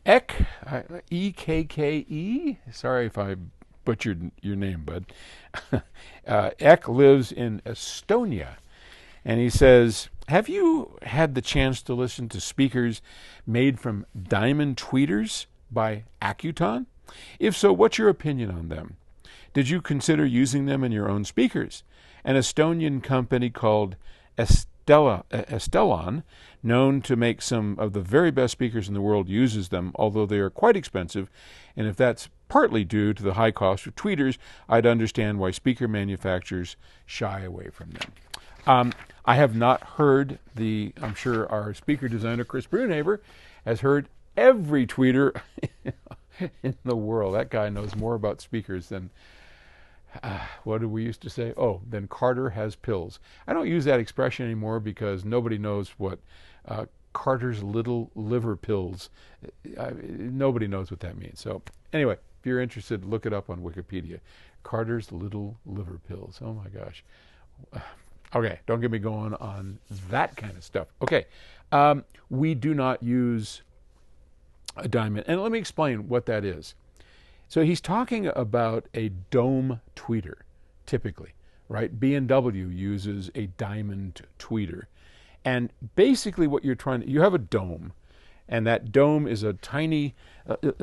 Ek, E-K-K-E. Sorry if I butchered your name, bud. Ek lives in Estonia, and he says, have you had the chance to listen to speakers made from diamond tweeters by Accuton? If so, what's your opinion on them? Did you consider using them in your own speakers? An Estonian company called Estellon, known to make some of the very best speakers in the world, uses them, although they are quite expensive. And if that's partly due to the high cost of tweeters, I'd understand why speaker manufacturers shy away from them. I have not heard I'm sure our speaker designer, Chris Brunhaber, has heard every tweeter in the world. That guy knows more about speakers than, what did we used to say? Oh, then Carter has pills. I don't use that expression anymore because nobody knows what Carter's little liver pills. Nobody knows what that means. So anyway, if you're interested, look it up on Wikipedia. Carter's little liver pills. Oh my gosh. Okay, don't get me going on that kind of stuff. Okay, we do not use a diamond. And let me explain what that is. So he's talking about a dome tweeter, typically, right? B&W uses a diamond tweeter. And basically what you're you have a dome, and that dome is a tiny,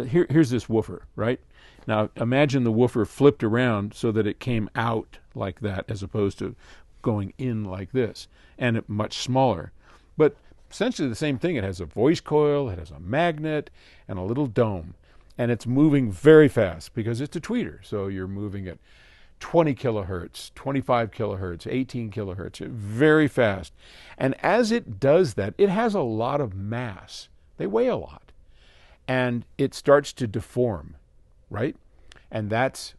here's this woofer, right? Now imagine the woofer flipped around so that it came out like that as opposed to going in like this, and much smaller. But essentially the same thing. It has a voice coil, it has a magnet, and a little dome. And it's moving very fast because it's a tweeter. So you're moving at 20 kilohertz, 25 kilohertz, 18 kilohertz, very fast. And as it does that, it has a lot of mass. They weigh a lot. And it starts to deform, right? And that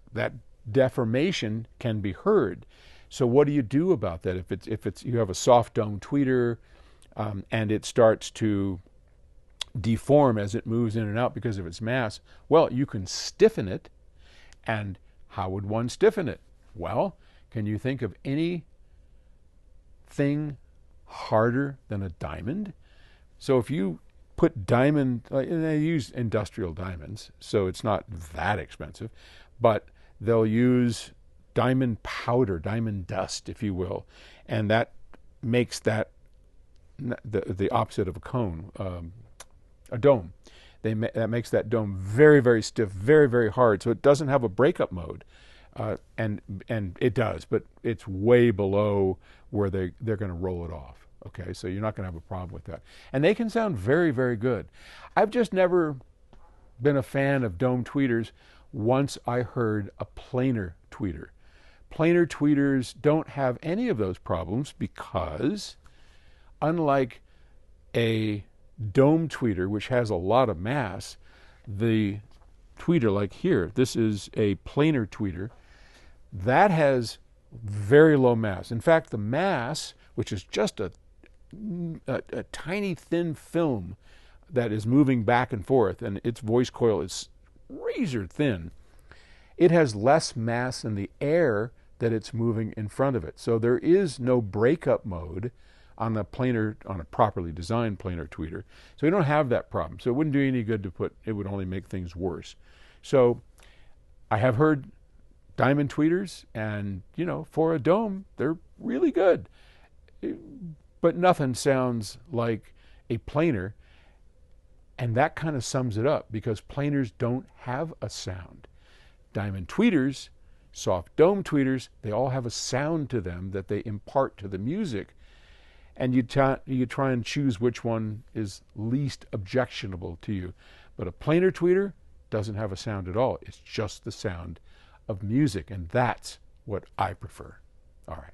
deformation can be heard. So what do you do about that? If it's you have a soft dome tweeter and it starts to deform as it moves in and out because of its mass, well, you can stiffen it. And how would one stiffen it? Well, can you think of anything harder than a diamond? So if you put diamond, and they use industrial diamonds, so it's not that expensive, but they'll use diamond powder, diamond dust, if you will, and that makes that the opposite of a cone, a dome. That makes that dome very, very stiff, very, very hard, so it doesn't have a breakup mode, and it does, but it's way below where they're going to roll it off. Okay, so you're not going to have a problem with that, and they can sound very, very good. I've just never been a fan of dome tweeters. Once I heard a planar tweeter. Planar tweeters don't have any of those problems because, unlike a dome tweeter, which has a lot of mass, the tweeter, like here, this is a planar tweeter, that has very low mass. In fact, the mass, which is just a tiny thin film that is moving back and forth, and its voice coil is razor thin, it has less mass than the air that it's moving in front of it. So there is no breakup mode on a properly designed planar tweeter. So you don't have that problem. So it wouldn't do any good to put, it would only make things worse. So I have heard diamond tweeters, and for a dome, they're really good. But nothing sounds like a planar, and that kind of sums it up, because planars don't have a sound. Diamond tweeters, soft dome tweeters, they all have a sound to them that they impart to the music, and you try and choose which one is least objectionable to you. But a planar tweeter doesn't have a sound at all. It's just the sound of music, and that's what I prefer. All right.